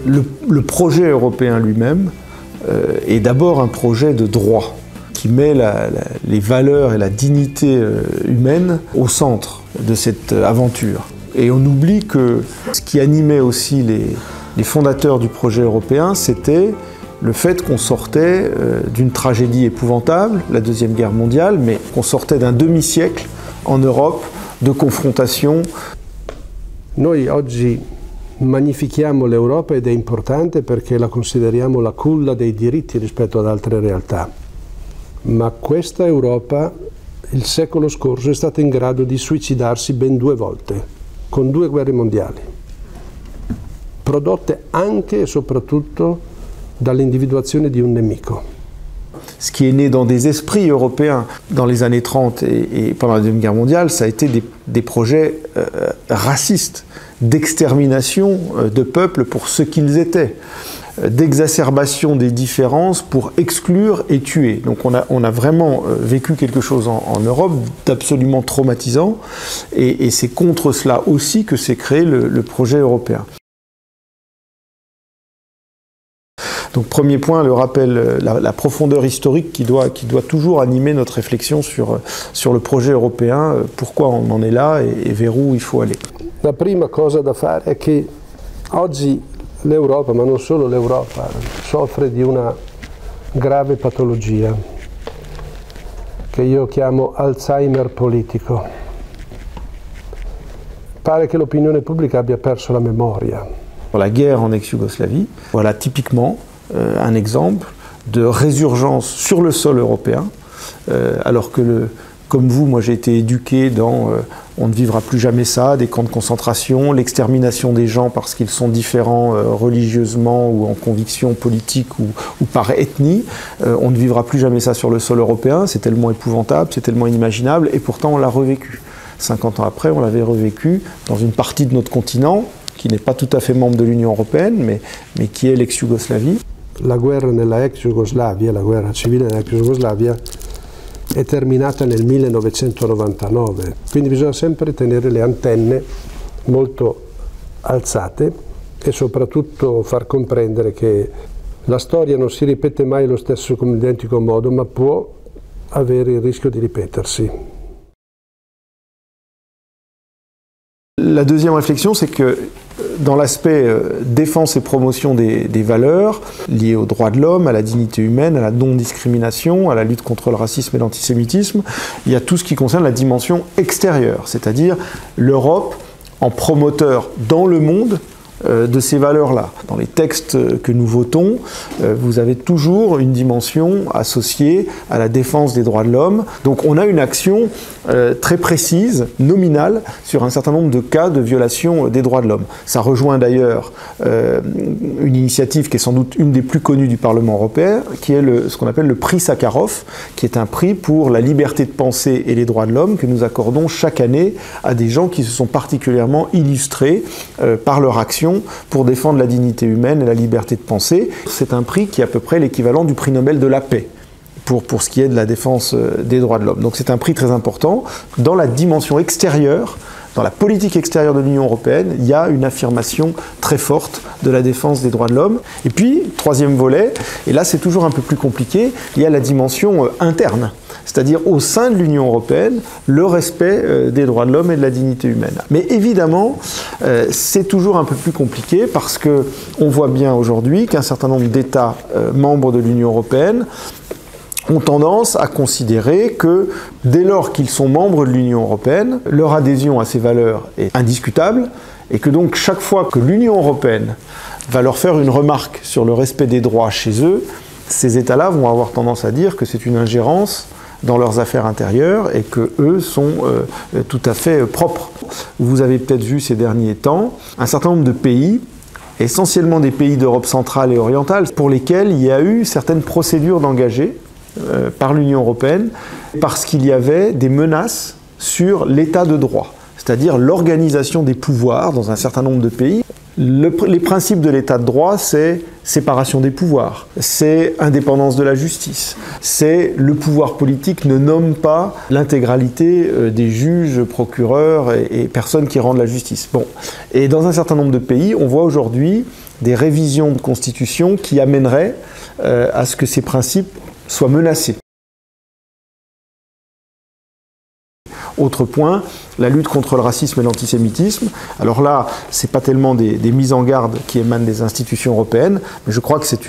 Le projet européen lui-même est d'abord un projet de droit qui met les valeurs et la dignité humaine au centre de cette aventure. Et on oublie que ce qui animait aussi les fondateurs du projet européen, c'était le fait qu'on sortait d'une tragédie épouvantable, la Deuxième Guerre mondiale, mais qu'on sortait d'un demi-siècle en Europe de confrontation. Noi oggi magnifichiamo l'Europa ed è importante perché la consideriamo la culla dei diritti rispetto ad altre realtà. Ma questa Europa, il secolo scorso, è stata in grado di suicidarsi ben 2 volte, con 2 guerre mondiali, prodotte anche e soprattutto dall'individuazione di un nemico. Ce qui est né dans des esprits européens dans les années 30 et pendant la Deuxième Guerre mondiale, ça a été des projets racistes, d'extermination de peuples pour ce qu'ils étaient, d'exacerbation des différences pour exclure et tuer. Donc on a vraiment vécu quelque chose en Europe d'absolument traumatisant et c'est contre cela aussi que s'est créé le projet européen. Donc premier point, le rappel, la profondeur historique qui doit toujours animer notre réflexion sur le projet européen, pourquoi on en est là et vers où il faut aller. La prima cosa da fare è che oggi l'Europa, ma non solo l'Europa, soffre di una grave patologia che io chiamo Alzheimer politico. Pare che l'opinione pubblica abbia perso la memoria. La guerre en ex-Yougoslavie, voilà typiquement un exemple de résurgence sur le sol européen, alors que comme vous, moi j'ai été éduqué dans on ne vivra plus jamais ça, des camps de concentration, l'extermination des gens parce qu'ils sont différents religieusement ou en conviction politique ou par ethnie. On ne vivra plus jamais ça sur le sol européen, c'est tellement épouvantable, c'est tellement inimaginable, et pourtant on l'a revécu. 50 ans après, on l'avait revécu dans une partie de notre continent qui n'est pas tout à fait membre de l'Union européenne, mais qui est l'ex-Yougoslavie. La guerra nella ex-Jugoslavia, la guerra civile nella ex-Jugoslavia, è terminata nel 1999, quindi bisogna sempre tenere le antenne molto alzate e soprattutto far comprendere che la storia non si ripete mai allo stesso come identico modo, ma può avere il rischio di ripetersi. La deuxième réflexion, c'est que dans l'aspect défense et promotion des valeurs liées aux droits de l'homme, à la dignité humaine, à la non-discrimination, à la lutte contre le racisme et l'antisémitisme, il y a tout ce qui concerne la dimension extérieure, c'est-à-dire l'Europe en promoteur dans le monde de ces valeurs-là. Dans les textes que nous votons, vous avez toujours une dimension associée à la défense des droits de l'homme. Donc on a une action très précise, nominale, sur un certain nombre de cas de violation des droits de l'homme. Ça rejoint d'ailleurs une initiative qui est sans doute une des plus connues du Parlement européen, qui est ce qu'on appelle le prix Sakharov, qui est un prix pour la liberté de pensée et les droits de l'homme que nous accordons chaque année à des gens qui se sont particulièrement illustrés par leur action pour défendre la dignité humaine et la liberté de penser. C'est un prix qui est à peu près l'équivalent du prix Nobel de la paix pour ce qui est de la défense des droits de l'homme. Donc c'est un prix très important. Dans la dimension extérieure, dans la politique extérieure de l'Union européenne, il y a une affirmation très forte de la défense des droits de l'homme. Et puis, troisième volet, et là c'est toujours un peu plus compliqué, il y a la dimension interne. C'est-à-dire au sein de l'Union européenne, le respect des droits de l'homme et de la dignité humaine. Mais évidemment, c'est toujours un peu plus compliqué parce qu'on voit bien aujourd'hui qu'un certain nombre d'États membres de l'Union européenne ont tendance à considérer que dès lors qu'ils sont membres de l'Union européenne, leur adhésion à ces valeurs est indiscutable et que donc chaque fois que l'Union européenne va leur faire une remarque sur le respect des droits chez eux, ces États-là vont avoir tendance à dire que c'est une ingérence dans leurs affaires intérieures et que eux sont tout à fait propres. Vous avez peut-être vu ces derniers temps un certain nombre de pays, essentiellement des pays d'Europe centrale et orientale, pour lesquels il y a eu certaines procédures d'engagés par l'Union européenne parce qu'il y avait des menaces sur l'état de droit, c'est-à-dire l'organisation des pouvoirs dans un certain nombre de pays. Les principes de l'état de droit, c'est séparation des pouvoirs, c'est indépendance de la justice, c'est le pouvoir politique ne nomme pas l'intégralité des juges, procureurs et personnes qui rendent la justice. Bon. Et dans un certain nombre de pays, on voit aujourd'hui des révisions de constitution qui amèneraient à ce que ces principes soient menacés. Autre point, la lutte contre le racisme et l'antisémitisme. Alors là, ce n'est pas tellement des mises en garde qui émanent des institutions européennes, mais je crois que c'est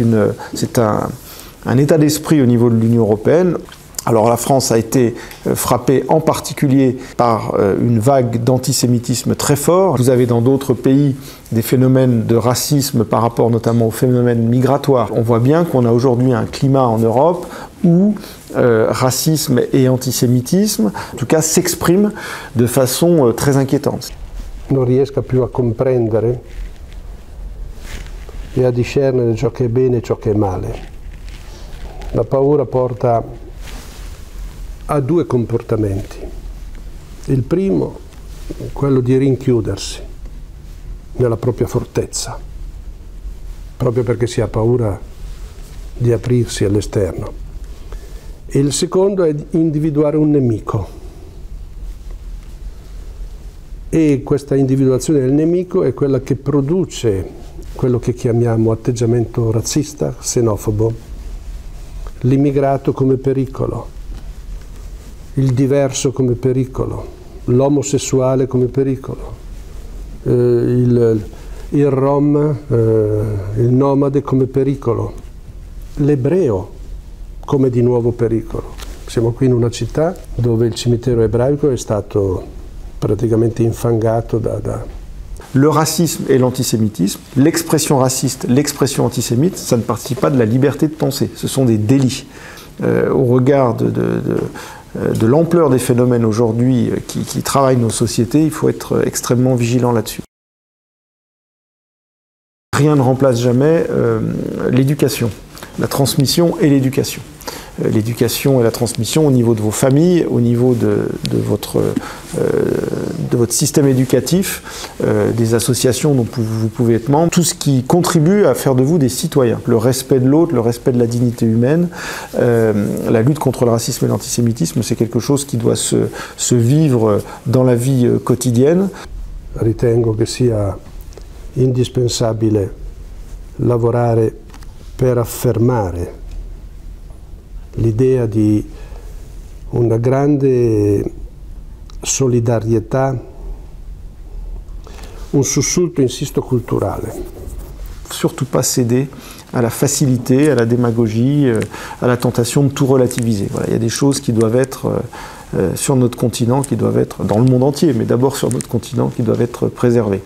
un état d'esprit au niveau de l'Union européenne. Alors la France a été frappée en particulier par une vague d'antisémitisme très fort. Vous avez dans d'autres pays des phénomènes de racisme par rapport notamment aux phénomènes migratoires. On voit bien qu'on a aujourd'hui un climat en Europe où racisme et antisémitisme, en tout cas, s'expriment de façon très inquiétante. Non riesca più a comprendere e a discernere ciò che è bene e ciò che è male. La paura porta a due comportamenti. Il primo, quello di rinchiudersi nella propria fortezza, proprio perché si ha paura di aprirsi all'esterno. E il secondo è individuare un nemico. E questa individuazione del nemico è quella che produce quello che chiamiamo atteggiamento razzista, xenofobo, l'immigrato come pericolo, il diverso come pericolo, l'omosessuale come pericolo, il rom, il nomade come pericolo, l'ebreo come di nuovo pericolo. Siamo qui in una città dove il cimitero ebraico è stato praticamente infangato Le racisme et l'antisémitisme, l'expression raciste, l'expression antisémite, ça ne participe pas de la liberté de penser, ce sont des délits. Au regard de l'ampleur des phénomènes aujourd'hui qui travaillent nos sociétés, il faut être extrêmement vigilant là-dessus. Rien ne remplace jamais l'éducation, la transmission et l'éducation. L'éducation et la transmission au niveau de vos familles, au niveau de votre système éducatif, des associations dont vous pouvez être membre, tout ce qui contribue à faire de vous des citoyens. Le respect de l'autre, le respect de la dignité humaine, la lutte contre le racisme et l'antisémitisme, c'est quelque chose qui doit se vivre dans la vie quotidienne. Ritengo che sia indispensabile lavorare per affermare l'idea di una grande solidarietà, un sussulto, insisto, culturale. Surtout pas céder à la facilité, à la démagogie, à la tentation de tout relativiser. Voilà, il y a des choses qui doivent être sur notre continent, qui doivent être dans le monde entier, mais d'abord sur notre continent, qui doivent être préservées.